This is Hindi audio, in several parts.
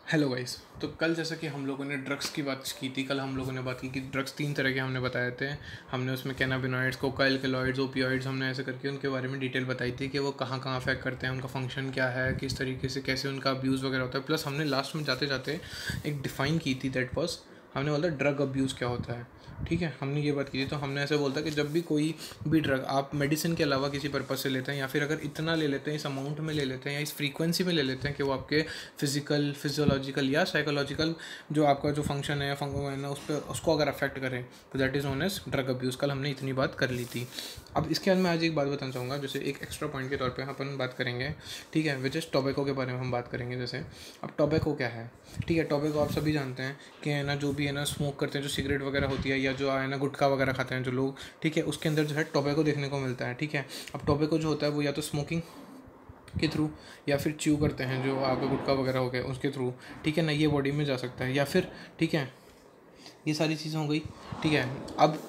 Hello guys. तो कल जैसा कि हम लोगों ने ड्रग्स की बात की थी, कल हम लोगों ने बात की कि ड्रग्स 3 तरह के हमने बताए थे। हमने उसमें कैनाबिनॉइड्स, कोकाइलकलॉइड्स, ओपियोइड्स, हमने ऐसे करके उनके बारे में डिटेल बताई थी कि वो कहाँ कहाँ अफेक्ट करते हैं, उनका फंक्शन क्या है, किस तरीके से कैसे उनका अब्यूज़ वगैरह होता है। प्लस हमने लास्ट में जाते जाते एक डिफ़ाइन की थी, दैट वॉज हमने बोला ड्रग अब्यूज़ क्या होता है। ठीक है, हमने ये बात की थी। तो हमने ऐसे बोलता कि जब भी कोई भी ड्रग आप मेडिसिन के अलावा किसी पर्पज़ से लेते हैं, या फिर अगर इतना ले लेते हैं, इस अमाउंट में ले लेते हैं, या इस फ्रीक्वेंसी में ले लेते हैं कि वो आपके फिजिकल, फिजियोलॉजिकल या साइकोलॉजिकल जो आपका जो फंक्शन है या फंक्शन है ना, उस पर उसको अगर अफेक्ट करें, तो that is known as drug abuse. कल हमने इतनी बात कर ली थी। अब इसके बाद मैं आज एक बात बताना चाहूँगा, जैसे एक एक्स्ट्रा पॉइंट के तौर पे अपन बात करेंगे। ठीक है, विच इज़ टोबैको के बारे में हम बात करेंगे। जैसे अब टोबैको क्या है। ठीक है, टोबैको आप सभी जानते हैं कि है ना, जो भी है ना स्मोक करते हैं, जो सिगरेट वगैरह होती है, या जो है ना गुटखा वगैरह खाते हैं जो लोग, ठीक है, उसके अंदर जो है टोबैको देखने को मिलता है। ठीक है, अब टोबैको जो होता है वो या तो स्मोकिंग के थ्रू, या फिर च्यू करते हैं जो आपका गुटखा वगैरह हो गया उसके थ्रू, ठीक है ना, ये बॉडी में जा सकता है, या फिर ठीक है, ये सारी चीज़ें हो गई। ठीक है, अब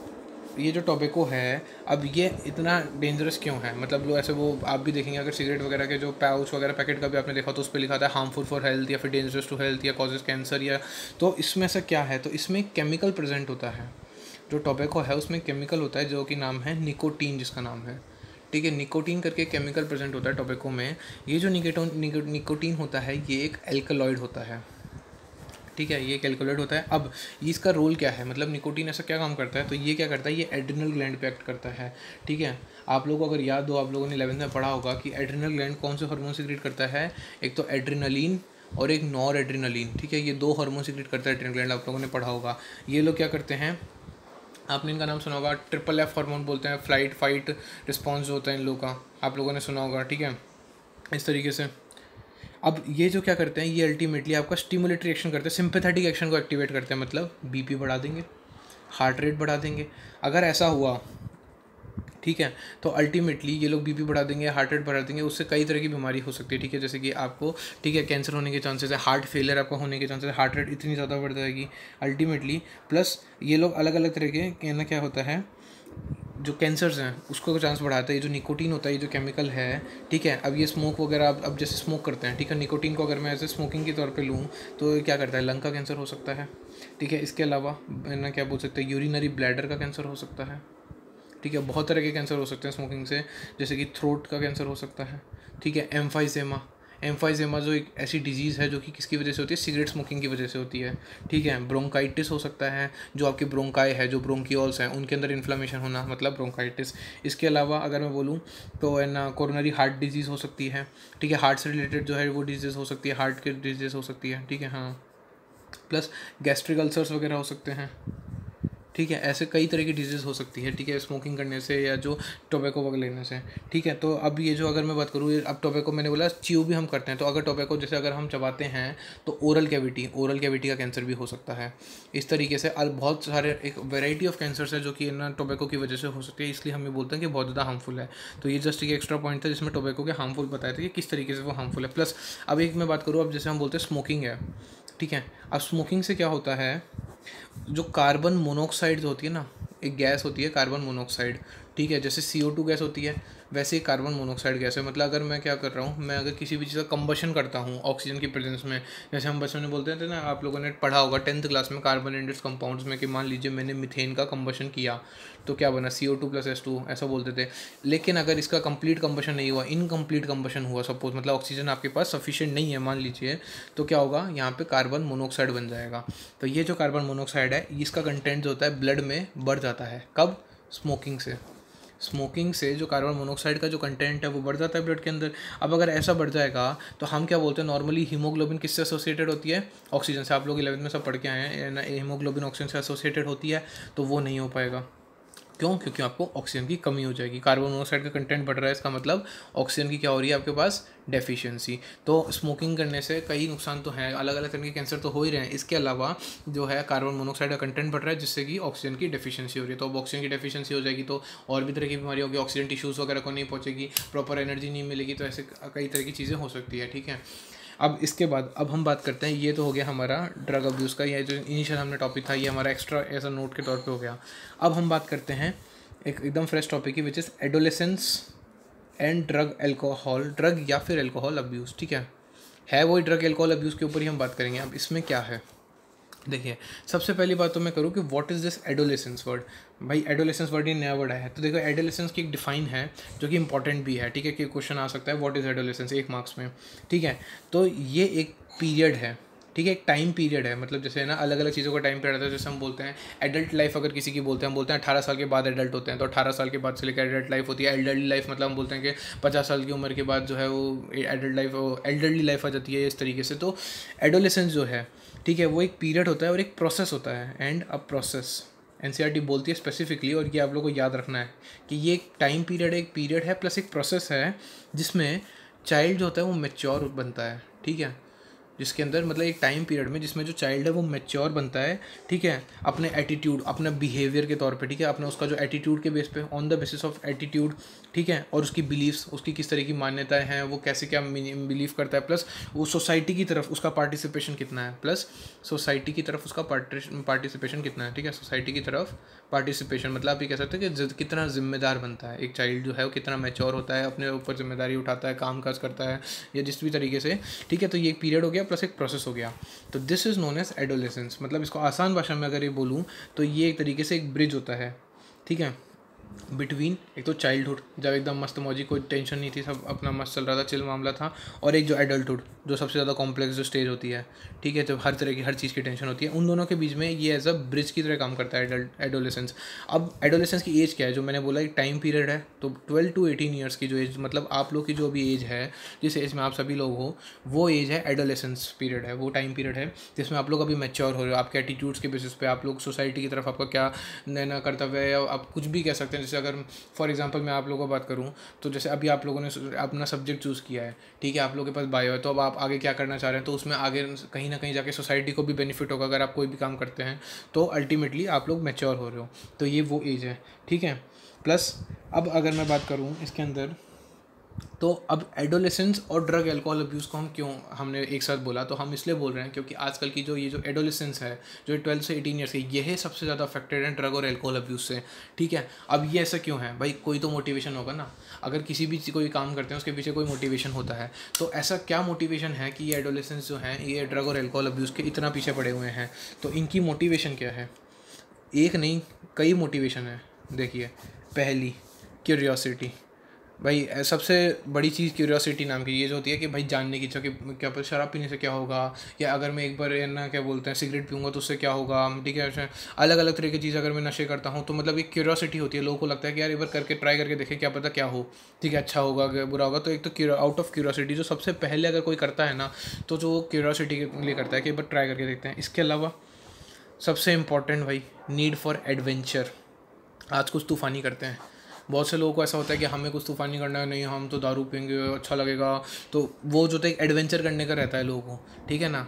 ये जो टोबैको है, अब ये इतना डेंजरस क्यों है, मतलब लोग ऐसे, वो आप भी देखेंगे अगर सिगरेट वगैरह के जो पाउच वगैरह पैकेट का भी आपने देखा तो उस पर लिखा था हार्मफुल फॉर हेल्थ, या फिर डेंजरस टू हेल्थ, या कॉजेज कैंसर, या तो इसमें ऐसा क्या है, तो इसमें केमिकल प्रेजेंट होता है। जो टोबैको है उसमें केमिकल होता है जो कि नाम है निकोटीन, जिसका नाम है। ठीक है, निकोटीन करके केमिकल प्रेजेंट होता है टोबैको में। ये जो निकोटीन होता है ये एक एल्कलॉइड होता है। ठीक है, ये कैलकुलेट होता है। अब इसका रोल क्या है, मतलब निकोटीन ऐसा क्या काम करता है, तो ये क्या करता है, ये एड्रिनल ग्लैंड पे एक्ट करता है। ठीक है, आप लोगों को अगर याद हो, आप लोगों ने 11th में पढ़ा होगा कि एड्रिनल ग्लैंड कौन से हार्मोन सीक्रेट करता है, एक तो एड्रिनलिन और एक नॉर एड्रिनलिन। ठीक है, ये दो हार्मोन सीक्रेट करता है एड्रिनल ग्लैंड, आप लोगों ने पढ़ा होगा। ये लोग क्या करते हैं, आपने इनका नाम सुना होगा, ट्रिपल एफ हार्मोन बोलते हैं, फ्लाइट फाइट रिस्पॉन्स जो होता है इन लोगों का, आप लोगों ने सुना होगा। ठीक है, इस तरीके से अब ये जो क्या करते हैं, ये अल्टीमेटली आपका स्टिमुलेटरी एक्शन करते हैं, सिंपैथेटिक एक्शन को एक्टिवेट करते हैं, मतलब बीपी बढ़ा देंगे, हार्ट रेट बढ़ा देंगे। अगर ऐसा हुआ, ठीक है, तो अल्टीमेटली ये लोग बीपी बढ़ा देंगे, हार्ट रेट बढ़ा देंगे, उससे कई तरह की बीमारी हो सकती है। ठीक है, जैसे कि आपको, ठीक है, कैंसर होने के चांसेस है, हार्ट फेलियर आपका होने के चांसेस है, हार्ट रेट इतनी ज़्यादा बढ़ जाएगी अल्टीमेटली। प्लस ये लोग अलग अलग तरह के ना, क्या होता है, जो कैंसर्स हैं उसको चांस बढ़ाता है। ये जो निकोटीन होता है, ये जो केमिकल है, ठीक है, अब ये स्मोक वगैरह, अब जैसे स्मोक करते हैं, ठीक है, निकोटीन को अगर मैं ऐसे स्मोकिंग के तौर पे लूँ तो ये क्या करता है, लंग का कैंसर हो सकता है। ठीक है, इसके अलावा ना क्या बोल सकते हैं, यूरिनरी ब्लैडर का कैंसर हो सकता है। ठीक है, बहुत तरह के कैंसर हो सकते हैं स्मोकिंग से, जैसे कि थ्रोट का कैंसर हो सकता है। ठीक है, एम्फाइजेमा जो एक ऐसी डिजीज़ है जो कि किसकी वजह से होती है, सिगरेट स्मोकिंग की वजह से होती है। ठीक है, ब्रोंकाइटिस हो सकता है, जो आपके ब्रोंकाई है, जो ब्रोंकियोल्स हैं उनके अंदर इन्फ्लामेशन होना, मतलब ब्रोंकाइटिस। इसके अलावा अगर मैं बोलूँ तो है ना, कोरोनरी हार्ट डिजीज़ हो सकती है। ठीक है, हार्ट से रिलेटेड जो है वो डिजीज़ हो सकती है, हार्ट की डिजीज़ हो सकती है। ठीक है, हाँ, प्लस गैस्ट्रिक अल्सर्स वगैरह हो सकते हैं। ठीक है, ऐसे कई तरह की डिजीज़ हो सकती है। ठीक है, स्मोकिंग करने से या जो टोबैको वगैरह लेने से। ठीक है, तो अब ये जो अगर मैं बात करूँ, अब टोबैको मैंने बोला च्यू भी हम करते हैं, तो अगर टोबैको जैसे अगर हम चबाते हैं तो ओरल कैविटी का कैंसर भी हो सकता है। इस तरीके से बहुत सारे एक वेराइटी ऑफ कैंसर्स है जो कि ना टोबैको की वजह से हो सकती है, इसलिए हम ये बोलते हैं कि बहुत ज़्यादा हार्मफुल है। तो ये जस्ट एक एक्स्ट्रा पॉइंट था जिसमें टोबैको के हार्मफुल बताए थे कि किस तरीके से वो हार्मफुल है। प्लस अब एक मैं बात करूँ, अब जैसे हम बोलते हैं स्मोकिंग है। ठीक है, अब स्मोकिंग से क्या होता है, जो कार्बन मोनोऑक्साइड जो होती है ना, एक गैस होती है कार्बन मोनोऑक्साइड। ठीक है, जैसे CO2 गैस होती है, वैसे ही कार्बन मोनोऑक्साइड गैस है। मतलब अगर मैं क्या कर रहा हूँ, मैं अगर किसी भी चीज़ का कंबशन करता हूँ ऑक्सीजन की प्रेजेंस में, जैसे हम बचपन में बोलते थे ना, आप लोगों ने पढ़ा होगा 10th क्लास में कार्बन एंड इट्स कंपाउंड्स में, कि मान लीजिए मैंने मीथेन का कंबशन किया तो क्या बना, CO2 + H2, ऐसा बोलते थे। लेकिन अगर इसका कंप्लीट कंबशन नहीं हुआ, इनकम्प्लीट कंबशन हुआ सपोज, मतलब ऑक्सीजन आपके पास सफिशिएंट नहीं है मान लीजिए, तो क्या होगा, यहाँ पे कार्बन मोनोऑक्साइड बन जाएगा। तो ये जो कार्बन मोनोऑक्साइड है, इसका कंटेंट जो होता है ब्लड में बढ़ जाता है। कब, स्मोकिंग से जो कार्बन मोनोऑक्साइड का जो कंटेंट है वो बढ़ जाता है ब्लड के अंदर। अब अगर ऐसा बढ़ जाएगा तो हम क्या बोलते हैं, नॉर्मली हीमोग्लोबिन किससे एसोसिएटेड होती है, ऑक्सीजन से। आप लोग 11th में सब पढ़ के आए हैं ना, हीमोग्लोबिन ऑक्सीजन से एसोसिएटेड होती है, तो वो नहीं हो पाएगा। क्यों, क्योंकि आपको ऑक्सीजन की कमी हो जाएगी। कार्बन मोनोऑक्साइड का कंटेंट बढ़ रहा है, इसका मतलब ऑक्सीजन की क्या हो रही है आपके पास, डेफिशिएंसी। तो स्मोकिंग करने से कई नुकसान तो हैं, अलग अलग तरह के कैंसर तो हो ही रहे हैं, इसके अलावा जो है कार्बन मोनोऑक्साइड का कंटेंट बढ़ रहा है जिससे कि ऑक्सीजन की डेफिशिएंसी हो रही है। तो अब ऑक्सीजन की डेफिशिएंसी हो जाएगी तो और भी तरह की बीमारी होगी, ऑक्सीजन टिश्यूज़ वगैरह को नहीं पहुँचेगी, प्रॉपर एनर्जी नहीं मिलेगी, तो ऐसे कई तरह की चीज़ें हो सकती है। ठीक है, अब इसके बाद अब हम बात करते हैं, ये तो हो गया हमारा ड्रग अब्यूज़ का, ये जो इनिशियल हमने टॉपिक था ये हमारा एक्स्ट्रा ऐसा नोट के तौर पे हो गया। अब हम बात करते हैं एक एकदम फ्रेश टॉपिक की, which is adolescence and drug या फिर एल्कोहल अब्यूज़। ठीक है, है वही ड्रग एल्कोहल अब्यूज़ के ऊपर ही हम बात करेंगे। अब इसमें क्या है, देखिए सबसे पहली बात तो मैं करूँ कि what is this adolescence word. भाई एडोलेसेंस वर्ड ये नया वर्ड आया है, तो देखो एडोलेसेंस की एक डिफाइन है जो कि इंपॉर्टेंट भी है, ठीक है, कि क्वेश्चन आ सकता है व्हाट इज़ एडोलेसेंस 1 मार्क्स में, ठीक है। तो ये एक पीरियड है, ठीक है, एक टाइम पीरियड है, मतलब जैसे ना अलग अलग चीज़ों का टाइम पीरियड आता है। जैसे हम बोलते हैं एडल्ट लाइफ, अगर किसी की बोलते हैं, हम बोलते हैं 18 साल के बाद एडल्ट होते हैं, तो 18 साल के बाद से लेकर एडल्ट लाइफ होती है। एल्डरली लाइफ मतलब हम बोलते हैं कि 50 साल की उम्र के बाद जो है वो एल्डरली लाइफ आ जाती है इस तरीके से। तो एडोलेसेंस जो है, ठीक है, वो एक पीरियड होता है और एक प्रोसेस होता है, एंड अ प्रोसेस एनसीईआरटी बोलती है स्पेसिफिकली, और ये आप लोगों को याद रखना है कि ये एक टाइम पीरियड है, एक पीरियड है, प्लस एक प्रोसेस है जिसमें चाइल्ड जो होता है वो मैच्योर बनता है, ठीक है, जिसके अंदर मतलब एक टाइम पीरियड में जिसमें जो चाइल्ड है वो मैच्योर बनता है, ठीक है, अपने एटीट्यूड, अपने बिहेवियर के तौर पे, ठीक है, अपने उसका जो एटीट्यूड के बेस पे, on the basis of attitude, ठीक है, और उसकी बिलीव्स, उसकी किस तरह की मान्यताएं हैं, वो कैसे क्या बिलीव करता है, प्लस वो सोसाइटी की तरफ उसका पार्टिसिपेशन कितना है, प्लस सोसाइटी की तरफ उसका पार्टिसिपेशन कितना है, ठीक है, सोसाइटी की तरफ पार्टिसिपेशन, मतलब आप ये कह सकते हैं कि कितना जिम्मेदार बनता है एक चाइल्ड जो है, वो कितना मैच्योर होता है, अपने ऊपर जिम्मेदारी उठाता है, काम काज करता है, या जिस भी तरीके से, ठीक है। तो ये एक पीरियड हो गया प्लस एक प्रोसेस हो गया, तो this is known as adolescence. मतलब इसको आसान भाषा में अगर ये बोलूँ तो ये एक तरीके से एक ब्रिज होता है, ठीक है, बिटवीन एक तो चाइल्डहुड जब एकदम मस्त मौजी, कोई टेंशन नहीं थी, सब अपना मस्त चल रहा था, चिल मामला था, और एक जो एडल्टहुड जो सबसे ज़्यादा कॉम्प्लेक्स जो स्टेज होती है, ठीक है, जब हर तरह की हर चीज़ की टेंशन होती है, उन दोनों के बीच में ये एज अ ब्रिज की तरह काम करता है एडोलेसेंस। अब एडोलेसेंस की एज क्या है, जो मैंने बोला एक टाइम पीरियड है, तो 12 to 18 ईयर्स की जो एज, मतलब आप लोग की जो भी एज है, जिस एज में आप सभी लोग हो, वो एज है एडोलेसेंस पीरियड है, वो टाइम पीरियड है जिसमें आप लोग अभी मैच्योर हो रहे हो, आपके एटीट्यूड्स के बेसिस पे आप लोग सोसाइटी की तरफ आपका क्या नैना कर्तव्य है, या आप कुछ भी कह सकते हैं। जैसे अगर फॉर एग्जांपल मैं आप लोगों को बात करूं, तो जैसे अभी आप लोगों ने अपना सब्जेक्ट चूज़ किया है, ठीक है, आप लोगों के पास बायो है, तो अब आप आगे क्या करना चाह रहे हैं, तो उसमें आगे कहीं ना कहीं जाके सोसाइटी को भी बेनिफिट होगा। अगर आप कोई भी काम करते हैं तो अल्टीमेटली आप लोग मैच्योर हो रहे हो, तो ये वो एज है, ठीक है। प्लस अब अगर मैं बात करूँ इसके अंदर, तो अब एडोलेसेंस और ड्रग एल्कोहल अब्यूज़ को हम क्यों हमने एक साथ बोला, तो हम इसलिए बोल रहे हैं क्योंकि आजकल की जो ये जो एडोलेसेंस है, जो 12 से 18 ईयर्स की, यह सबसे ज़्यादा अफेक्टेड है ड्रग और एल्कोहल अब्यूज़ से, ठीक है। अब ये ऐसा क्यों है भाई, कोई तो मोटिवेशन होगा ना, अगर किसी भी कोई काम करते हैं उसके पीछे कोई मोटिवेशन होता है, तो ऐसा क्या मोटिवेशन है कि ये एडोलेसेंस जो हैं ये ड्रग और एल्कोहल अब्यूज़ के इतना पीछे पड़े हुए हैं। तो इनकी मोटिवेशन क्या है, एक नहीं कई मोटिवेशन है। देखिए, पहली क्यूरियोसिटी, भाई सबसे बड़ी चीज़ क्यूरियोसिटी नाम की ये जो होती है कि भाई जानने की इच्छा कि क्या पता शराब पीने से क्या होगा, या अगर मैं एक बार ना क्या बोलते हैं सिगरेट पीऊँगा तो उससे क्या होगा, ठीक है, अलग अलग तरह की चीज़ अगर मैं नशे करता हूँ, तो मतलब एक क्यूरियोसिटी होती है, लोगों को लगता है कि यार एक बार करके ट्राई करके देखें क्या पता क्या हो, ठीक है, अच्छा होगा बुरा होगा। तो एक तो आउट ऑफ क्यूरियोसिटी जो सबसे पहले अगर कोई करता है ना, तो जो क्यूरियोसिटी के लिए करता है कि एक बार ट्राई करके देखते हैं। इसके अलावा सबसे इम्पॉर्टेंट भाई नीड फॉर एडवेंचर। आज कुछ तूफ़ानी करते हैं, बहुत से लोगों को ऐसा होता है कि हमें कुछ तूफ़ानी करना है, नहीं हम तो दारू पीएंगे अच्छा लगेगा, तो वो जो तो एक एडवेंचर करने का रहता है लोगों को, ठीक है ना।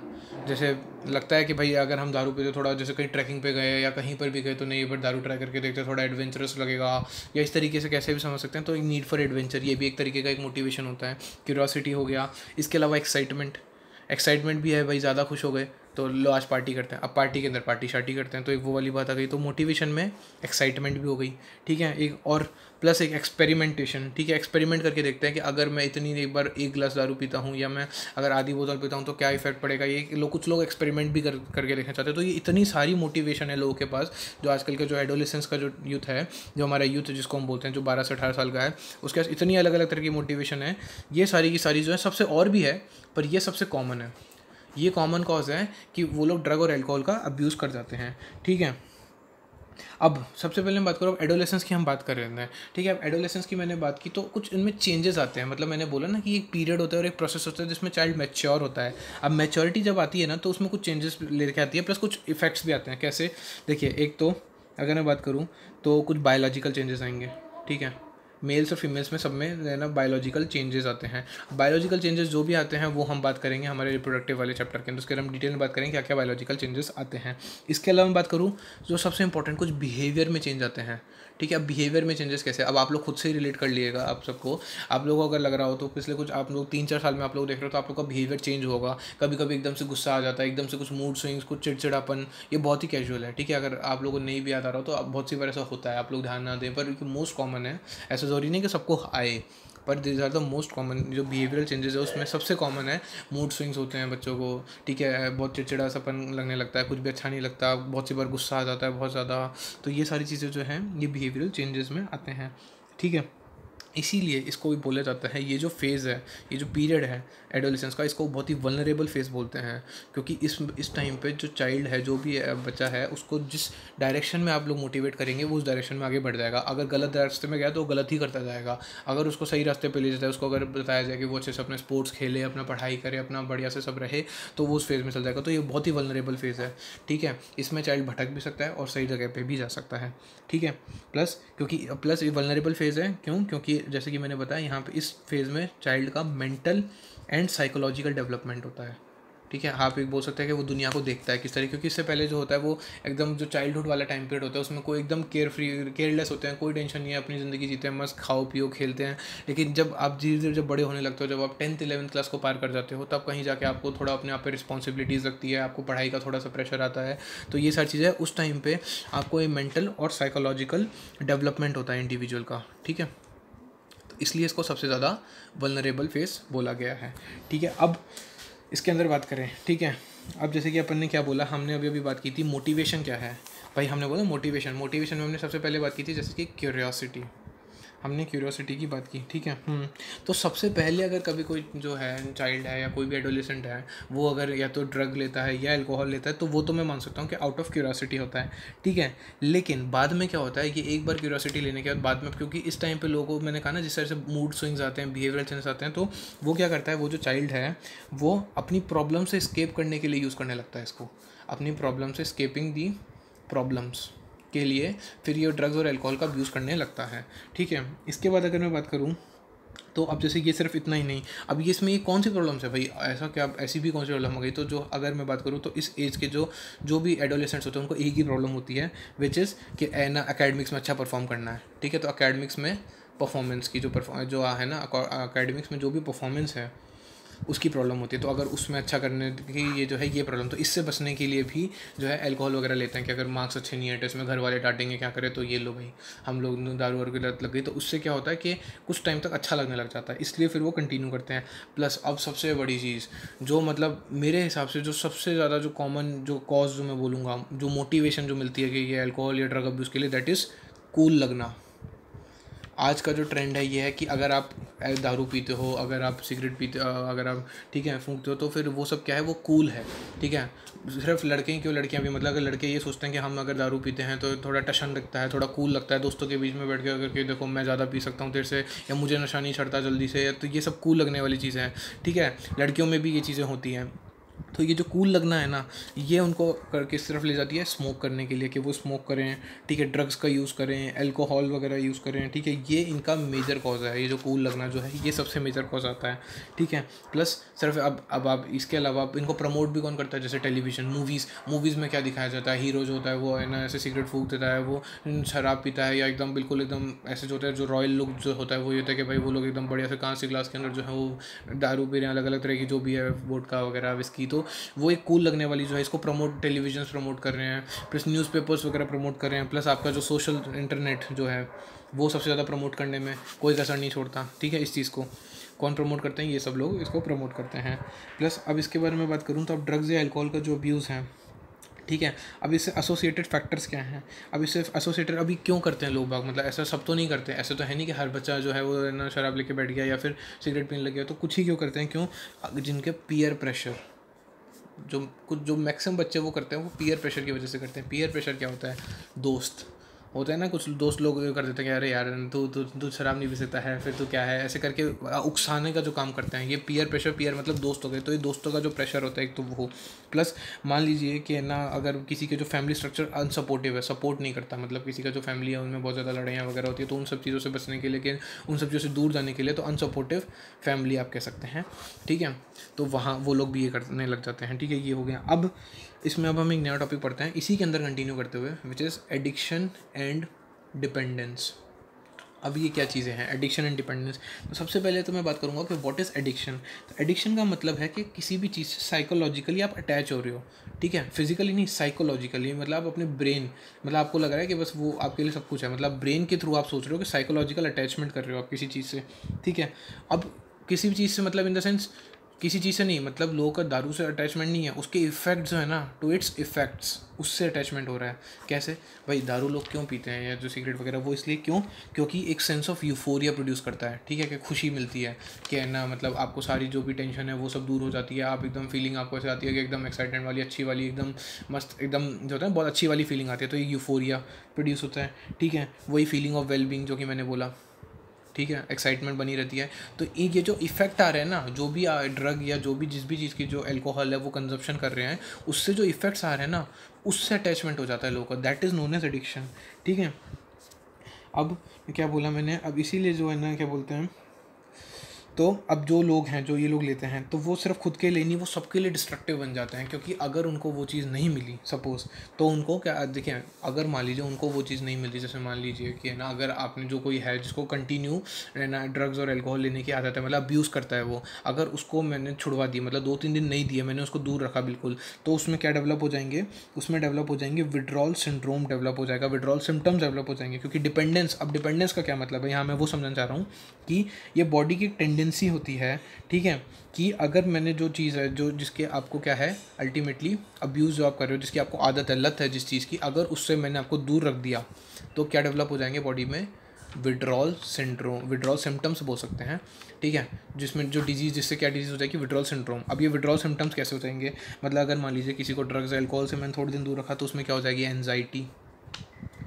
जैसे लगता है कि भाई अगर हम दारू पीते थोड़ा, जैसे कहीं ट्रैकिंग पे गए या कहीं पर भी गए, तो नहीं पर दारू ट्राई करके देखते थोड़ा एडवेंचरस लगेगा, या इस तरीके से कैसे भी समझ सकते हैं। तो नीड फॉर एडवेंचर ये भी एक तरीके का एक मोटिवेशन होता है, क्यूरियोसिटी हो गया। इसके अलावा एक्साइटमेंट भी है भाई, ज़्यादा खुश हो गए तो लो आज पार्टी करते हैं, अब पार्टी के अंदर पार्टी शार्टी करते हैं, तो एक वो वाली बात आ गई। तो मोटिवेशन में एक्साइटमेंट भी हो गई, ठीक है, एक और प्लस एक एक्सपेरिमेंटेशन, ठीक है, एक्सपेरिमेंट करके देखते हैं कि अगर मैं इतनी एक बार एक गिलास दारू पीता हूँ या मैं अगर आधी बोतल पीता हूँ तो क्या इफेक्ट पड़ेगा। ये कुछ लोग एक्सपेरिमेंट भी करके देखना चाहते हैं। तो ये इतनी सारी मोटिवेशन है लोगों के पास, जो आजकल का जो एडोलेसेंस का जो यूथ है, जो हमारा यूथ जिसको हम बोलते हैं, जो 12 से 18 साल का है, उसके पास इतनी अलग अलग तरह की मोटिवेशन है। ये सारी की सारी जो है सबसे और भी है, पर ये सबसे कॉमन है, ये कॉमन कॉज है कि वो लोग ड्रग और एल्कोहल का अब्यूज़ कर जाते हैं, ठीक है। अब सबसे पहले मैं बात करूँ, अब एडोलेसेंस की हम बात कर रहे हैं, ठीक है। अब एडोलेसेंस की मैंने बात की तो कुछ इनमें चेंजेस आते हैं, मतलब मैंने बोला ना कि एक पीरियड होता है और एक प्रोसेस होता है जिसमें चाइल्ड मैच्योर होता है। अब मैच्योरिटी जब आती है ना, तो उसमें कुछ चेंजेस लेके आती है, प्लस कुछ इफेक्ट्स भी आते हैं। कैसे, देखिए, एक तो अगर मैं बात करूँ तो कुछ बायोलॉजिकल चेंजेस आएंगे, ठीक है, मेल्स और फीमेल्स में सब में ना बायोलॉजिकल चेंजेस आते हैं। बायोलॉजिकल चेंजेस जो भी आते हैं वो हम बात करेंगे हमारे रिप्रोडक्टिव वाले चैप्टर के अंदर, उसके हम डिटेल में बात करेंगे क्या क्या बायोलॉजिकल चेंजेस आते हैं। इसके अलावा मैं बात करूँ जो सबसे इंपॉर्टेंट कुछ बिहेवियर में चेंज आते हैं, ठीक है। अब बिहेवियर में चेंजेस कैसे, अब आप लोग खुद से ही रिलेट कर लिएगा, आप सबको, आप लोगों को अगर लग रहा हो तो पिछले कुछ आप लोग 3-4 साल में आप लोग देख रहे हो तो आप लोग का बिहेवियर चेंज होगा। कभी कभी एकदम से गुस्सा आ जाता है, एकदम से कुछ मूड स्विंग्स, कुछ चिड़चिड़ापन, ये बहुत ही कैजुअल है, ठीक है। अगर आप लोगों को नहीं भी याद आ रहा हो तो बहुत सी बार ऐसा होता है, आप लोग ध्यान ना दें, पर मोस्ट कॉमन है। ऐसा ज़रूरी नहीं कि सबको आए, पर these are the most common जो बिहेवियरल चेंजेस है उसमें सबसे कॉमन है मूड स्विंग्स होते हैं बच्चों को, ठीक है, बहुत चिड़चिड़ासापन लगने लगता है, कुछ भी अच्छा नहीं लगता, बहुत सी बार गुस्सा आ जाता है बहुत ज़्यादा। तो ये सारी चीज़ें जो हैं ये बिहेवियरल चेंजेस में आते हैं, ठीक है। इसीलिए इसको भी बोला जाता है, ये जो फेज़ है, ये जो पीरियड है एडोलेसेंस का, इसको बहुत ही वल्नरेबल फेज़ बोलते हैं, क्योंकि इस टाइम पे जो चाइल्ड है, जो भी बच्चा है, उसको जिस डायरेक्शन में आप लोग मोटिवेट करेंगे वो उस डायरेक्शन में आगे बढ़ जाएगा। अगर गलत रास्ते में गया तो वो गलत ही करता जाएगा, अगर उसको सही रास्ते पे ले जाता है, उसको अगर बताया जाए कि वो अच्छे से अपने स्पोर्ट्स खेले, अपना पढ़ाई करे, अपना बढ़िया से सब रहे, तो वो उस फेज़ में चल जाएगा। तो ये बहुत ही वल्नरेबल फेज़ है, ठीक है। इसमें चाइल्ड भटक भी सकता है और सही जगह पर भी जा सकता है, ठीक है। प्लस ये वल्नरेबल फेज़ है क्योंकि जैसे कि मैंने बताया यहाँ पे इस फेज़ में चाइल्ड का मेंटल एंड साइकोलॉजिकल डेवलपमेंट होता है, ठीक है। आप एक बोल सकते हैं कि वो दुनिया को देखता है किस तरह, क्योंकि इससे पहले जो होता है वो एकदम जो चाइल्डहुड वाला टाइम पीरियड होता है उसमें कोई एकदम केयरलेस होते हैं, कोई टेंशन नहीं है, अपनी ज़िंदगी जीते हैं, मस्त खाओ पियो खेलते हैं। लेकिन जब आप धीरे धीरे जब बड़े होने लगते हो, जब आप 10th 11th क्लास को पार कर जाते हो, तब कहीं जाके आपको थोड़ा अपने आप पे रिस्पॉन्सिबिलिटीज़ लगती है, आपको पढ़ाई का थोड़ा सा प्रेशर आता है। तो ये सारी चीज़ें उस टाइम पर आपको ये मेंटल और साइकोलॉजिकल डेवलपमेंट होता है इंडिविजुअल का, ठीक है। इसलिए इसको सबसे ज़्यादा वल्नरेबल फेस बोला गया है, ठीक है। अब इसके अंदर बात करें, ठीक है। अब जैसे कि अपन ने क्या बोला, हमने अभी बात की थी मोटिवेशन क्या है भाई, हमने बोला मोटिवेशन में हमने सबसे पहले बात की थी जैसे कि क्यूरियोसिटी, हमने क्यूरियोसिटी की बात की, ठीक है। तो सबसे पहले अगर कभी कोई जो है चाइल्ड है या कोई भी एडोलेसेंट है, वो अगर या तो ड्रग लेता है या अल्कोहल लेता है, तो वो तो मैं मान सकता हूँ कि आउट ऑफ क्यूरियोसिटी होता है, ठीक है। लेकिन बाद में क्या होता है कि एक बार क्यूरियोसिटी लेने के बाद में, क्योंकि इस टाइम पे लोगों को मैंने कहा ना जिस तरह से मूड स्विंग्स आते हैं, बिहेवियरल चेंजेस आते हैं, तो वो क्या करता है, वो जो चाइल्ड है वो अपनी प्रॉब्लम से स्केप करने के लिए यूज़ करने लगता है इसको, अपनी प्रॉब्लम से स्केपिंग दी प्रॉब्लम्स के लिए फिर ये ड्रग्स और अल्कोहल का यूज़ करने लगता है, ठीक है। इसके बाद अगर मैं बात करूँ तो अब जैसे ये सिर्फ इतना ही नहीं, अब ये इसमें ये कौन सी प्रॉब्लम्स है भाई, ऐसा क्या ऐसी भी कौन सी प्रॉब्लम हो गई, तो जो अगर मैं बात करूँ तो इस एज के जो भी एडोलेसेंट्स होते हैं उनको एक ही प्रॉब्लम होती है, विच इज़ कि ना एकेडमिक्स में अच्छा परफॉर्म करना है, ठीक है। तो एकेडमिक्स में परफॉर्मेंस की जो है ना, एकेडमिक्स में जो भी परफॉर्मेंस है उसकी प्रॉब्लम होती है। तो अगर उसमें अच्छा करने की ये जो है ये प्रॉब्लम, तो इससे बचने के लिए भी जो है अल्कोहल वगैरह लेते हैं कि अगर मार्क्स अच्छे नहीं है टेस्ट में, घर वाले डांटेंगे क्या करें, तो ये लो भाई हम लोग दारू वारू की लत लग गई, तो उससे क्या होता है कि कुछ टाइम तक अच्छा लगने लग जाता है, इसलिए फिर वो कंटिन्यू करते हैं। प्लस अब सबसे बड़ी चीज़ जो मतलब मेरे हिसाब से जो सबसे ज़्यादा जो कॉमन जो कॉज जो मैं बोलूँगा, जो मोटिवेशन जो मिलती है कि ये अल्कोहल या ड्रग अब्यूज़ के लिए, दैट इज़ कूल लगना। आज का जो ट्रेंड है ये है कि अगर आप दारू पीते हो, अगर आप सिगरेट पीते, अगर आप ठीक है फूंकते हो, तो फिर वो सब क्या है, वो कूल है, ठीक है। सिर्फ लड़के ही क्यों, लड़कियां भी, मतलब अगर लड़के ये सोचते हैं कि हम अगर दारू पीते हैं तो थोड़ा टशन लगता है, थोड़ा कूल लगता है, दोस्तों के बीच में बैठ के अगर कि देखो मैं ज़्यादा पी सकता हूँ तेरे से, या मुझे नशा नहीं चढ़ता जल्दी से, तो ये सब कूल लगने वाली चीज़ें हैं, ठीक है। लड़कियों में भी ये चीज़ें होती हैं। तो ये जो कूल लगना है ना, ये उनको किस तरफ ले जाती है, स्मोक करने के लिए, कि वो स्मोक करें, ठीक है, ड्रग्स का यूज़ करें, अल्कोहल वगैरह यूज़ करें, ठीक है। ये इनका मेजर कॉज है, ये जो कूल लगना जो है ये सबसे मेजर कॉज आता है, ठीक है। प्लस सिर्फ अब आप इसके अलावा आप इनको प्रमोट भी कौन करता है, जैसे टेलीविज़न, मूवीज़ में क्या दिखाया जाता है, हीरो जो होता है वो है ना ऐसे सिगरेट फूंक देता है, वो शराब पीता है, या एकदम बिल्कुल एकदम ऐसे जो होता है, जो रॉयल लुक जो होता है वो ये होता है कि भाई वो लोग एकदम बढ़िया से कांच के ग्लास के अंदर जो है वो दारू पी रहे हैं, अलग अलग तरह की जो भी है, वोडका वगैरह, विस्की, तो वो एक कूल लगने वाली जो है, इसको प्रमोट टेलीविजन प्रमोट कर रहे हैं, प्लस न्यूज़पेपर्स वगैरह प्रमोट कर रहे हैं, प्लस आपका जो सोशल इंटरनेट जो है वो सबसे ज़्यादा प्रमोट करने में कोई कसर नहीं छोड़ता, ठीक है। इस चीज़ को कौन प्रमोट करते हैं, ये सब लोग इसको प्रमोट करते हैं। प्लस अब इसके बारे में बात करूँ तो अब ड्रग्स या अल्कोहल का जो अब्यूज़ है, ठीक है, अब इससे एसोसिएटेड फैक्टर्स क्या हैं, अब इससे एसोसिएटेड अभी क्यों करते हैं लोग बाग, मतलब ऐसा सब तो नहीं करते, ऐसा तो है नहीं कि हर बच्चा जो है वो ना शराब लेके बैठ गया या फिर सिगरेट पीने लग गया, तो कुछ ही क्यों करते हैं, क्यों, जिनके पीयर प्रेशर, जो मैक्सिमम बच्चे वो करते हैं वो पीयर प्रेशर की वजह से करते हैं। पीयर प्रेशर क्या होता है, दोस्त होता है ना, कुछ दोस्त लोग कर देते हैं कि अरे यार तू शराब नहीं पी सकता है, फिर तू क्या है, ऐसे करके उकसाने का जो काम करते हैं, ये पीयर प्रेशर, पीयर मतलब दोस्त हो गए, तो ये दोस्तों का जो प्रेशर होता है एक तो वो। प्लस मान लीजिए कि ना अगर किसी के जो फैमिली स्ट्रक्चर अनसपोर्टिव है, सपोर्ट नहीं करता, मतलब किसी का जो फैमिली है उनमें बहुत ज़्यादा लड़ाइयाँ वगैरह होती है, तो उन सब चीज़ों से बचने के लिए, उन सब चीज़ों से दूर जाने के लिए, तो अनसपोर्टिव फैमिली आप कह सकते हैं, ठीक है। तो वहाँ वो लोग भी ये करने लग जाते हैं, ठीक है। ये हो गया। अब इसमें अब हम एक नया टॉपिक पढ़ते हैं इसी के अंदर कंटिन्यू करते हुए, which is addiction and dependence. अब ये क्या चीज़ें हैं एडिक्शन एंड डिपेंडेंस। तो सबसे पहले तो मैं बात करूँगा कि व्हाट इज़ एडिक्शन। तो एडिक्शन का मतलब है कि किसी भी चीज़ से साइकोलॉजिकली आप अटैच हो रहे हो, ठीक है, फिजिकली नहीं, साइकोलॉजिकली, मतलब आप अपने ब्रेन, मतलब आपको लग रहा है कि बस वो आपके लिए सब कुछ है, मतलब ब्रेन के थ्रू आप सोच रहे हो कि साइकोलॉजिकल अटैचमेंट कर रहे हो आप किसी चीज़ से, ठीक है। अब किसी भी चीज़ से मतलब इन द सेंस किसी चीज़ से नहीं, मतलब लोगों का दारू से अटैचमेंट नहीं है, उसके इफ़ेक्ट जो है ना, टू इट्स इफ़ेक्ट्स, उससे अटैचमेंट हो रहा है। कैसे भाई, दारू लोग क्यों पीते हैं या जो सिगरेट वगैरह, वो इसलिए क्यों, क्योंकि एक सेंस ऑफ यूफोरिया प्रोड्यूस करता है, ठीक है, कि खुशी मिलती है, कि है ना, मतलब आपको सारी जो भी टेंशन है वो सब दूर हो जाती है, आप एकदम फीलिंग आपको ऐसे आती है कि एकदम एक्साइटमेंट वाली, अच्छी वाली, एकदम मस्त, एकदम जो होता है बहुत अच्छी वाली फीलिंग आती है, तो ये यूफोरिया प्रोड्यूस होता है, ठीक है, वही फीलिंग ऑफ वेलबींग जो कि मैंने बोला, ठीक है, एक्साइटमेंट बनी रहती है। तो ये जो इफेक्ट आ रहे हैं ना, जो भी ड्रग या जो भी जिस भी चीज़ की जो अल्कोहल है वो कंजप्शन कर रहे हैं, उससे जो इफेक्ट्स आ रहे हैं ना, उससे अटैचमेंट हो जाता है लोगों का, that is known as addiction, ठीक है। अब क्या बोला मैंने, अब इसीलिए जो है ना, क्या बोलते हैं, तो अब जो लोग हैं, जो ये लोग लेते हैं, तो वो सिर्फ खुद के लिए नहीं, वो सबके लिए डिस्ट्रक्टिव बन जाते हैं, क्योंकि अगर उनको वो चीज़ नहीं मिली सपोज़, तो उनको क्या, देखिए, अगर मान लीजिए उनको वो चीज़ नहीं मिलती, जैसे मान लीजिए कि है ना, अगर आपने जो कोई है जिसको कंटिन्यू ना ड्रग्स और अल्कोहल लेने की आदत है, मतलब अब्यूज़ करता है वो, अगर उसको मैंने छुड़वा दी, मतलब 2-3 दिन नहीं दिए, मैंने उसको दूर रखा बिल्कुल, तो उसमें क्या डेवलप हो जाएंगे, उसमें डेवलप हो जाएंगे विड्रॉल सिंड्रोम डेवलप हो जाएगा, विड्रॉल सिम्टम्स डेवलप हो जाएंगे, क्योंकि डिपेंडेंस, अब डिपेंडेंस का क्या मतलब है यहाँ मैं वो समझना चाह रहा हूँ कि ये बॉडी की टेंडेंसी होती है, ठीक है, कि अगर मैंने जो चीज़ है, जो जिसके आपको क्या है अल्टीमेटली अब्यूज़ जो आप कर रहे हो, जिसकी आपको आदत है, लत है जिस चीज़ की, अगर उससे मैंने आपको दूर रख दिया, तो क्या डेवलप हो जाएंगे बॉडी में, विड्रॉल सिंड्रोम, विड्रॉल सिम्टम्स बोल सकते हैं, ठीक है, जिसमें जो डिजीज़, जिससे क्या डिजीज़ हो जाएगी, विड्रॉल सिंड्रोम। अब ये विड्रॉल सिम्टम्स कैसे हो जाएंगे, मतलब अगर मान लीजिए किसी को ड्रग्स अल्कोहल से मैंने थोड़े दिन दूर रखा, तो उसमें क्या हो जाएगी, एनजाइटी,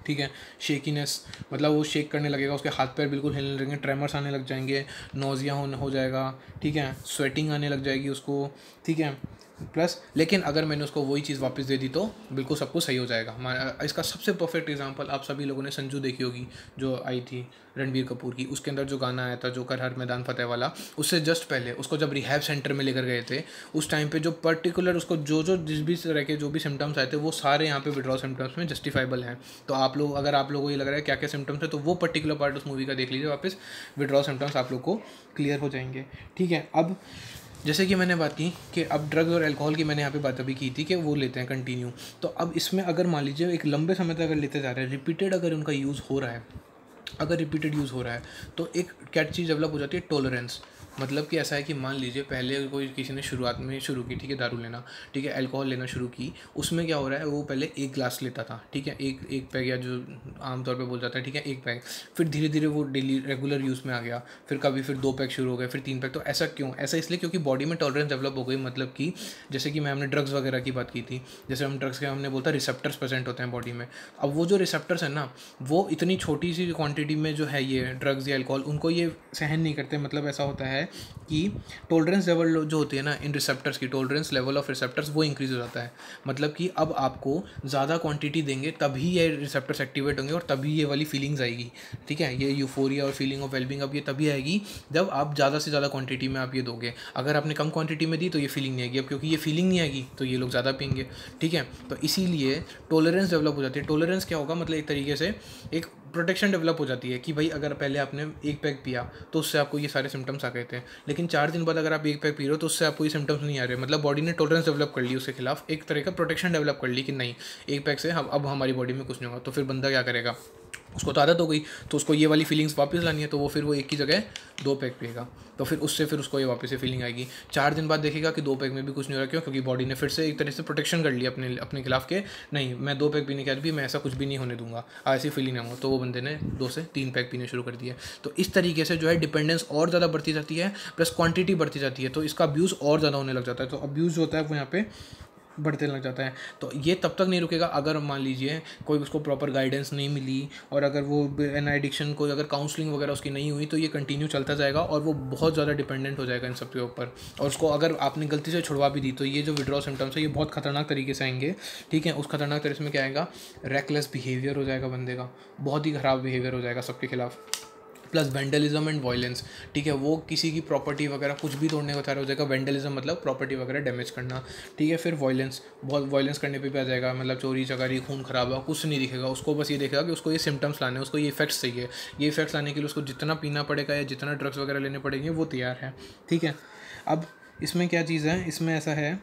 ठीक है, शेकीनेस, मतलब वो शेक करने लगेगा, उसके हाथ पैर बिल्कुल हिलने लगेंगे, ट्रेमर्स आने लग जाएंगे, नोज़िया हो जाएगा, ठीक है, स्वेटिंग आने लग जाएगी उसको, ठीक है, प्लस लेकिन अगर मैंने उसको वही चीज़ वापस दे दी तो बिल्कुल सब कुछ सही हो जाएगा। इसका सबसे परफेक्ट एग्जांपल आप सभी लोगों ने संजू देखी होगी, जो आई थी रणबीर कपूर की, उसके अंदर जो गाना आया था, जो कर हर मैदान फतेह वाला, उससे जस्ट पहले उसको जब रिहैब सेंटर में लेकर गए थे, उस टाइम पे जो पर्टिकुलर उसको जो जो जिस भी तरह के जो भी सिम्टम्स आए थे, वो सारे यहाँ पे विड्रॉल सिम्टम्स में जस्टिफाइबल हैं। तो आप लोग, अगर आप लोगों को ये लग रहा है क्या क्या सिम्टम्स है, तो वो पर्टिकुलर पार्ट उस मूवी का देख लीजिए वापस, विड्रॉल सिम्टम्स आप लोग को क्लियर हो जाएंगे, ठीक है। अब जैसे कि मैंने बात की कि अब ड्रग्स और अल्कोहल की मैंने यहाँ पे बात अभी की थी कि वो लेते हैं कंटिन्यू, तो अब इसमें अगर मान लीजिए एक लंबे समय तक अगर लेते जा रहे हैं, रिपीटेड अगर उनका यूज़ हो रहा है, अगर रिपीटेड यूज़ हो रहा है, तो एक क्या चीज़ डेवलप हो जाती है, टॉलरेंस। मतलब कि ऐसा है कि मान लीजिए पहले कोई किसी ने शुरुआत में शुरू की, ठीक है, दारू लेना, ठीक है, अल्कोहल लेना शुरू की, उसमें क्या हो रहा है, वो पहले 1 ग्लास लेता था, ठीक है, एक पैग, या जो आमतौर पे बोल जाता है, ठीक है, 1 पैग, फिर धीरे धीरे वो डेली रेगुलर यूज़ में आ गया, फिर कभी फिर 2 पैग शुरू हो गए, फिर 3 पैग। तो ऐसा क्यों, ऐसा इसलिए क्योंकि बॉडी में टॉलरेंस डेवलप हो गई, मतलब कि जैसे कि मैं हमने ड्रग्स वगैरह की बात की थी, जैसे हम ड्रग्स के हमने बोलता रिसेप्टर्स प्रेजेंट होते हैं बॉडी में। अब वो जो रिसेप्टर्स हैं ना, वो इतनी छोटी सी क्वांटिटी में जो है ये ड्रग्स या अल्कोहल, उनको ये सहन नहीं करते, मतलब ऐसा होता है कि टॉलरेंस लेवल जो होती है ना इन रिसेप्टर्स की, टॉलरेंस लेवल ऑफ रिसेप्टर्स वो इंक्रीज़ हो जाता है। मतलब कि अब आपको ज़्यादा क्वांटिटी देंगे तभी ये रिसेप्टर्स एक्टिवेट होंगे और तभी ये वाली फीलिंग्स आएगी, ठीक है, ये यूफोरिया और फीलिंग ऑफ वेलबींग अब ये तभी आएगी जब आप ज़्यादा से ज़्यादा क्वांटिटी में आप ये दोगे। अगर आपने कम क्वांटिटी में दी तो ये फीलिंग नहीं आएगी, अब क्योंकि ये फीलिंग नहीं आएगी तो ये लोग ज़्यादा पिएंगे, ठीक है। तो इसीलिए टॉलरेंस डेवलप हो जाती है। टॉलरेंस क्या होगा, मतलब एक तरीके से एक प्रोटेक्शन डेवलप हो जाती है कि भाई अगर पहले आपने 1 पैक पिया तो उससे आपको ये सारे सिम्टम्स आ गए थे, लेकिन 4 दिन बाद अगर आप 1 पैक पी रहे हो तो उससे आपको ये सिम्टम्स नहीं आ रहे, मतलब बॉडी ने टॉलरेंस डेवलप कर ली उसके खिलाफ, एक तरह का प्रोटेक्शन डेवलप कर ली कि नहीं 1 पैक से हम अब हमारी बॉडी में कुछ नहीं होगा। तो फिर बंदा क्या करेगा, उसको तो आदत हो गई, तो उसको ये वाली फीलिंग्स वापस लानी है, तो वो फिर वो एक की जगह 2 पैक पिएगा, तो फिर उससे फिर उसको ये वापस से फीलिंग आएगी। 4 दिन बाद देखेगा कि 2 पैक में भी कुछ नहीं हो रहा, क्यों, क्योंकि बॉडी ने फिर से एक तरह से प्रोटेक्शन कर लिया अपने खिलाफ के, नहीं मैं 2 पैक पीने के बाद भी मैं ऐसा कुछ भी नहीं होने दूंगा, ऐसी फीलिंग ना हो, तो वो बंदे ने 2 से 3 पैक पीने शुरू कर दिए। तो इस तरीके से जो है डिपेंडेंस और ज़्यादा बढ़ती जाती है, प्लस क्वांटिटी बढ़ती जाती है, तो इसका अब्यूज़ और ज़्यादा होने लग जाता है। तो अब्यूज़ होता है वो यहाँ पे बढ़ते लग जाता है। तो ये तब तक नहीं रुकेगा अगर मान लीजिए कोई उसको प्रॉपर गाइडेंस नहीं मिली, और अगर वो एन एडिक्शन को अगर काउंसलिंग वगैरह उसकी नहीं हुई, तो ये कंटिन्यू चलता जाएगा और वो बहुत ज़्यादा डिपेंडेंट हो जाएगा इन सब के ऊपर। और उसको अगर आपने गलती से छुड़वा भी दी तो ये जो विड्रॉल सिम्टम्स है ये बहुत खतरनाक तरीके से आएंगे, ठीक है। उस खतरनाक तरीके में क्या आएगा, रेकलेस बिहेवियर हो जाएगा बंदे का, बहुत ही ख़राब बिहेवियर हो जाएगा सबके खिलाफ, प्लस वेंडलिज्म एंड वायलेंस, ठीक है, वो किसी की प्रॉपर्टी वगैरह कुछ भी तोड़ने का तैयार हो जाएगा। वेंडलिज्म मतलब प्रॉपर्टी वगैरह डैमेज करना, ठीक है। फिर वायलेंस, बहुत वायलेंस करने पे भी आ जाएगा, मतलब चोरी चकारी, खून खराबा, कुछ नहीं दिखेगा उसको, बस ये देखेगा कि उसको ये सिम्टम्स लाने हैं, उसको ये इफेक्ट्स चाहिए। ये इफेक्ट्स लाने के लिए उसको जितना पीना पड़ेगा या जितना ड्रग्स वगैरह लेने पड़ेंगे वो तैयार है, ठीक है। अब इसमें क्या चीज़ है, इसमें ऐसा है,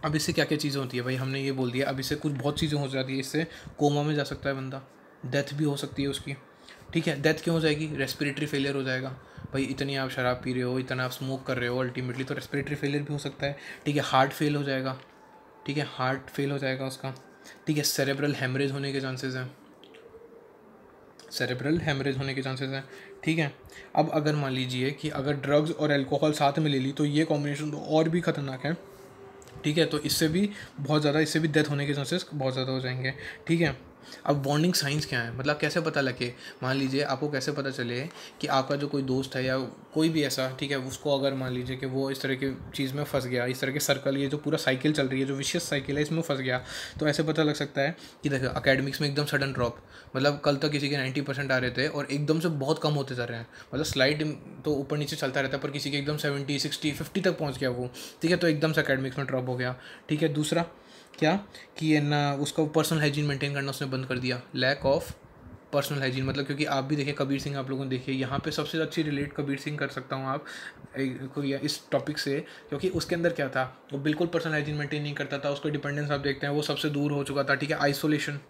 अब इससे क्या क्या चीज़ें होती है भाई, हमने ये बोल दिया। अब इससे कुछ बहुत चीज़ें हो जाती है, इससे कोमा में जा सकता है बंदा, डेथ भी हो सकती है उसकी, ठीक है। डेथ क्यों हो जाएगी, रेस्पिरेटरी फेलियर हो जाएगा भाई, इतनी आप शराब पी रहे हो, इतना आप स्मोक कर रहे हो, अल्टीमेटली तो रेस्पिरेटरी फेलियर भी हो सकता है, ठीक है। हार्ट फेल हो जाएगा, ठीक है, हार्ट फेल हो जाएगा उसका, ठीक है। सेरेब्रल हेमरेज होने के चांसेस हैं, सेरेब्रल हेमरेज होने के चांसेस हैं, ठीक है। अब अगर मान लीजिए कि अगर ड्रग्स और अल्कोहल साथ में ले ली तो ये कॉम्बिनेशन तो और भी खतरनाक है, ठीक है। तो इससे भी बहुत ज़्यादा, इससे भी डेथ होने के चांसेस बहुत ज़्यादा हो जाएंगे, ठीक है। अब वार्निंग साइंस क्या है, मतलब कैसे पता लगे, मान लीजिए आपको कैसे पता चले कि आपका जो कोई दोस्त है या कोई भी ऐसा, ठीक है, उसको अगर मान लीजिए कि वो इस तरह की चीज़ में फंस गया, इस तरह के सर्कल, ये जो पूरा साइकिल चल रही है, जो विशियस साइकिल है, इसमें फंस गया, तो ऐसे पता लग सकता है कि देखो अकेडमिक्स में एकदम सडन ड्रॉप, मतलब कल तक किसी के 90% आ रहे थे और एकदम से बहुत कम होते जा रहे हैं, मतलब स्लाइड तो ऊपर नीचे चलता रहता है, पर किसी के एकदम 70, 60, 50 तक पहुँच गया वो, ठीक है, तो एकदम से अकेडमिक्स में ड्रॉप हो गया, ठीक है। दूसरा क्या कि है ना, उसका पर्सनल हाइजीन मेंटेन करना उसने बंद कर दिया, लैक ऑफ पर्सनल हाइजीन, मतलब क्योंकि आप भी देखिए कबीर सिंह, आप लोगों ने देखिए, यहाँ पे सबसे अच्छी रिलेट कबीर सिंह कर सकता हूँ आप कोई इस टॉपिक से, क्योंकि उसके अंदर क्या था, वो बिल्कुल पर्सनल हाइजीन मेंटेन नहीं करता था, उसको डिपेंडेंस आप देखते हैं वो सबसे दूर हो चुका था, ठीक है। आइसोलेशन,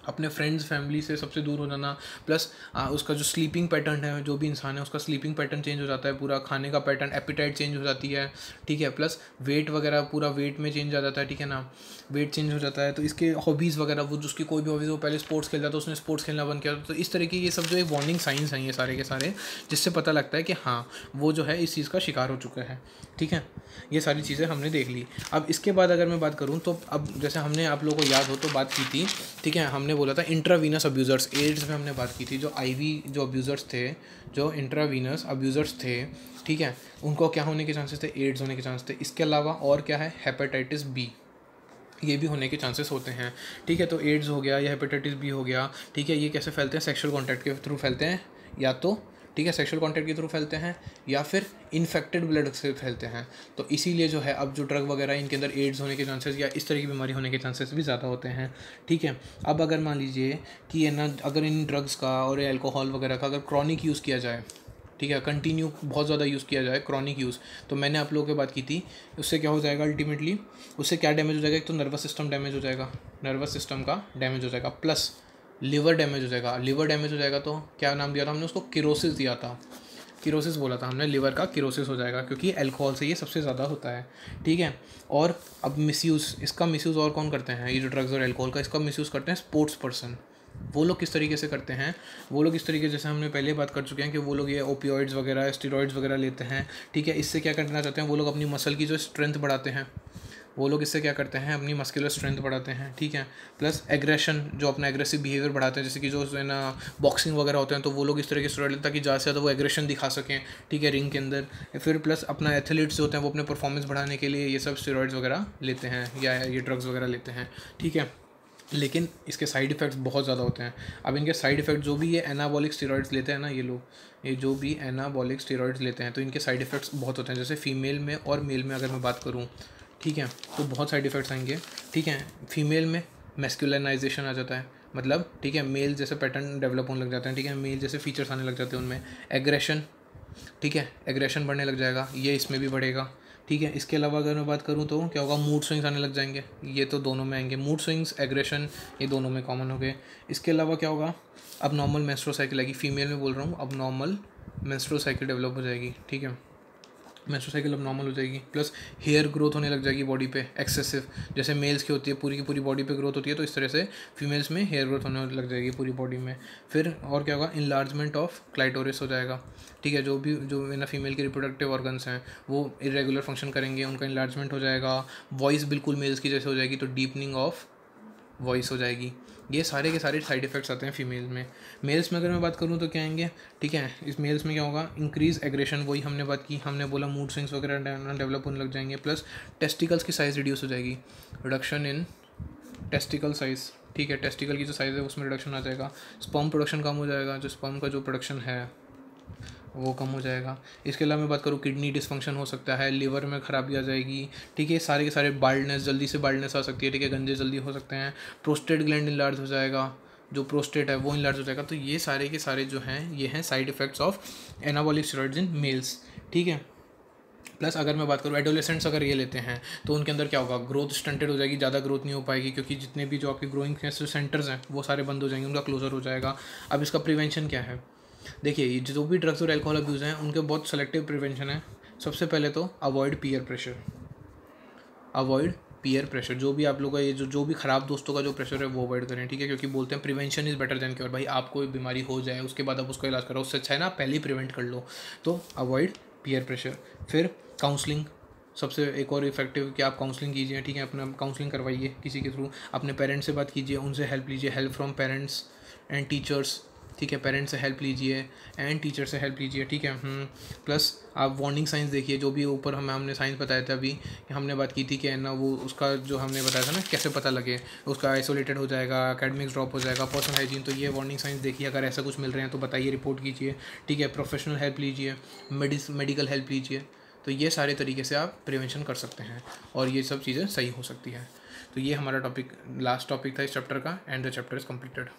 अपने फ्रेंड्स फैमिली से सबसे दूर हो जाना, प्लस उसका जो स्लीपिंग पैटर्न है, जो भी इंसान है उसका स्लीपिंग पैटर्न चेंज हो जाता है, पूरा खाने का पैटर्न, एपिटाइट चेंज हो जाती है, ठीक है। प्लस वेट वगैरह पूरा वेट में चेंज आ जाता है, ठीक है ना, वेट चेंज हो जाता है। तो इसके हॉबीज़ वगैरह, वो जिसकी कोई भी हॉबीज़, वो पहले स्पोर्ट्स खेलता था, उसने स्पोर्ट्स खेलना बंद किया, तो इस तरह की ये सब जो एक वार्निंग साइंस हैं ये सारे के सारे, जिससे पता लगता है कि हाँ वो जो है इस चीज़ का शिकार हो चुका है, ठीक है। ये सारी चीज़ें हमने देख ली। अब इसके बाद अगर मैं बात करूँ तो अब जैसे हमने आप लोगों को याद हो तो बात की थी, ठीक है, हमने बोला था इंट्रावीनस अब्यूज़र्स, एड्स में हमने बात की थी, जो आईवी जो अब्यूज़र्स थे, जो इंट्रावीनस अब्यूज़र्स थे, ठीक है, उनको क्या होने के चांसेस थे, एड्स होने के चांसेस थे। इसके अलावा और क्या है, हेपेटाइटिस बी, ये भी होने के चांसेस होते हैं, ठीक है। तो एड्स हो गया या हेपेटाइटिस बी हो गया, ठीक है, ये कैसे फैलते हैं, सेक्सुअल कॉन्टैक्ट के थ्रू फैलते हैं, या तो ठीक है सेक्सुअल कॉन्टैक्ट के थ्रू फैलते हैं, या फिर इन्फेक्टेड ब्लड से फैलते हैं। तो इसीलिए जो है अब जो ड्रग वगैरह इनके अंदर एड्स होने के चांसेस या इस तरह की बीमारी होने के चांसेस भी ज़्यादा होते हैं, ठीक है। अब अगर मान लीजिए कि है ना, अगर इन ड्रग्स का और अल्कोहल वगैरह का अगर क्रॉनिक यूज़ किया जाए, ठीक है, कंटिन्यू बहुत ज़्यादा यूज़ किया जाए, क्रॉनिक यूज़, तो मैंने आप लोगों के बात की थी, उससे क्या हो जाएगा अल्टीमेटली, उससे क्या डैमेज हो जाएगा, एक तो नर्वस सिस्टम डैमेज हो जाएगा, नर्वस सिस्टम का डैमेज हो जाएगा, प्लस लिवर डैमेज हो जाएगा। लिवर डैमेज हो जाएगा तो क्या नाम दिया था हमने उसको, किरोसिस दिया था, किरोसिस बोला था हमने, लिवर का किरोसिस हो जाएगा, क्योंकि अल्कोहल से ये सबसे ज़्यादा होता है, ठीक है। और अब मिसयूज़, इसका मिसयूज़ और कौन करते हैं, ये जो ड्रग्स और अल्कोहल का, इसका मिसयूज़ करते हैं स्पोर्ट्स पर्सन। वो लोग किस तरीके से करते हैं, वो लोग इस तरीके, जैसे हमने पहले बात कर चुके हैं कि वो लोग ये ओपियोइड्स वगैरह, स्टेरॉइड्स वगैरह लेते हैं, ठीक है। इससे क्या करना चाहते हैं वो लोग, अपनी मसल की जो स्ट्रेंथ बढ़ाते हैं, वो लोग इससे क्या करते हैं, अपनी मस्कुलर स्ट्रेंथ बढ़ाते हैं, ठीक है। प्लस एग्रेशन, जो अपना एग्रेसिव बिहेवियर बढ़ाते हैं, जैसे कि जो है ना बॉक्सिंग वगैरह होते हैं, तो वो लोग इस तरह के स्टेरॉइड लेते हैं ताकि ज़्यादा से ज़्यादा वो एग्रेशन दिखा सकें, ठीक है, रिंग के अंदर। फिर प्लस अपना एथलीट्स जो होते हैं वो अपने परफॉर्मेंस बढ़ाने के लिए ये सब स्टेरॉइड्स वगैरह लेते हैं या ये ड्रग्स वगैरह लेते हैं, ठीक है। लेकिन इसके साइड इफ़ेक्ट्स बहुत ज़्यादा होते हैं। अब इनके साइड इफ़ेक्ट, जो भी ये एनाबॉलिक स्टेरॉइड्स लेते हैं ना ये लोग, ये जो भी एनाबॉलिक स्टेरॉइड्स लेते हैं, तो इनके साइड इफ़ेक्ट्स बहुत होते हैं। जैसे फीमेल में और मेल में अगर मैं बात करूँ, ठीक है, तो बहुत साइड इफ़ेक्ट्स आएंगे, ठीक है। फीमेल में मैस्कुलिनाइजेशन आ जाता है, मतलब ठीक है, मेल जैसे पैटर्न डेवलप होने लग जाते हैं, ठीक है, मेल जैसे फीचर्स आने लग जाते हैं उनमें। एग्रेशन, ठीक है, एग्रेशन बढ़ने लग जाएगा, ये इसमें भी बढ़ेगा, ठीक है। इसके अलावा अगर मैं बात करूँ तो क्या होगा, मूड स्विंग्स आने लग जाएंगे, ये तो दोनों में आएंगे, मूड स्विंग्स, एग्रेशन, ये दोनों में कॉमन हो गए। इसके अलावा क्या होगा, अब नॉर्मल मेंस्ट्रुअल साइकिल आएगी, फीमेल में बोल रहा हूँ, अब नॉर्मल मेंस्ट्रुअल साइकिल डेवलप हो जाएगी, ठीक है, मेंस्ट्रुअल साइकिल अब नॉर्मल हो जाएगी। प्लस हेयर ग्रोथ होने लग जाएगी बॉडी पे एक्सेसिव, जैसे मेल्स की होती है पूरी की पूरी बॉडी पे ग्रोथ होती है, तो इस तरह से फीमेल्स में हेयर ग्रोथ होने लग जाएगी पूरी बॉडी में। फिर और क्या होगा, इनलार्जमेंट ऑफ क्लाइटोरिस हो जाएगा, ठीक है, जो भी जो ना फीमेल के रिप्रोडक्टिव ऑर्गन्स हैं वो इरेगुलर फंक्शन करेंगे, उनका इनलार्जमेंट हो जाएगा। वॉइस बिल्कुल मेल्स की जैसे हो जाएगी, तो डीपनिंग ऑफ वॉइस हो जाएगी। ये सारे के सारे साइड इफ़ेक्ट्स आते हैं फीमेल में। मेल्स में अगर मैं बात करूँ तो क्या आएंगे, ठीक है, इस मेल्स में क्या होगा, इंक्रीज एग्रेशन, वही हमने बात की, हमने बोला मूड स्विंग्स वगैरह डेवलप होने लग जाएंगे। प्लस टेस्टिकल्स की साइज़ रिड्यूस हो जाएगी, रिडक्शन इन टेस्टिकल साइज़, ठीक है, टेस्टिकल की जो साइज़ है उसमें रिडक्शन आ जाएगा, स्पर्म प्रोडक्शन कम हो जाएगा, जो स्पर्म का जो प्रोडक्शन है वो कम हो जाएगा। इसके अलावा मैं बात करूँ, किडनी डिसफंक्शन हो सकता है, लिवर में खराबी आ जाएगी, ठीक है, सारे के सारे बाल्डनेस, जल्दी से बाल्डनेस आ सकती है, ठीक है, गंजे जल्दी हो सकते हैं, प्रोस्टेट ग्लैंड इनलार्ज हो जाएगा, जो प्रोस्टेट है वो इनलार्ज हो जाएगा। तो ये सारे के सारे जो हैं ये हैं side effects of anabolic steroids in males, ठीक है। प्लस अगर मैं बात करूँ एडोलेसेंट्स अगर ये लेते हैं तो उनके अंदर क्या होगा, ग्रोथ स्टंटेड हो जाएगी, ज़्यादा ग्रोथ नहीं हो पाएगी, क्योंकि जितने भी जो आपके ग्रोइंग सेंटर्स हैं वो सारे बंद हो जाएंगे, उनका क्लोजर हो जाएगा। अब इसका प्रिवेंशन क्या है, देखिए ये जो भी ड्रग्स और एल्कोहल अब्यूज़ हैं उनके बहुत सेलेक्टिव प्रिवेंशन है। सबसे पहले तो avoid peer pressure, avoid peer pressure, जो भी आप लोग का ये जो भी ख़राब दोस्तों का जो प्रेशर है वो अवॉइड करें, ठीक है, क्योंकि बोलते हैं prevention is better than cure. भाई आपको कोई बीमारी हो जाए उसके बाद आप उसका इलाज करो, उससे अच्छा है ना पहले ही प्रिवेंट कर लो। तो अवॉइड पीयर प्रेशर। फिर काउंसलिंग, सबसे एक और इफेक्टिव कि आप काउंसलिंग कीजिए, ठीक है, अपना काउंसलिंग करवाइए किसी के थ्रू, अपने पेरेंट्स से बात कीजिए, उनसे हेल्प लीजिए, help from parents and teachers, ठीक है, पेरेंट्स से हेल्प लीजिए एंड टीचर से हेल्प लीजिए, ठीक है। प्लस आप वार्निंग साइंस देखिए, जो भी ऊपर हमने साइंस बताया था अभी, हमने बात की थी कि है ना वो उसका जो हमने बताया था ना कैसे पता लगे, उसका आइसोलेटेड हो जाएगा, एकेडमिक्स ड्रॉप हो जाएगा, पर्सनल हाइजीन, तो ये वार्निंग साइंस देखिए, अगर ऐसा कुछ मिल रहे हैं तो बताइए, रिपोर्ट कीजिए, ठीक है, प्रोफेशनल हेल्प लीजिए, मेडिकल हेल्प लीजिए। तो ये सारे तरीके से आप प्रिवेंशन कर सकते हैं और ये सब चीज़ें सही हो सकती हैं। तो ये हमारा टॉपिक, लास्ट टॉपिक था इस चैप्टर का, and the chapter is completed.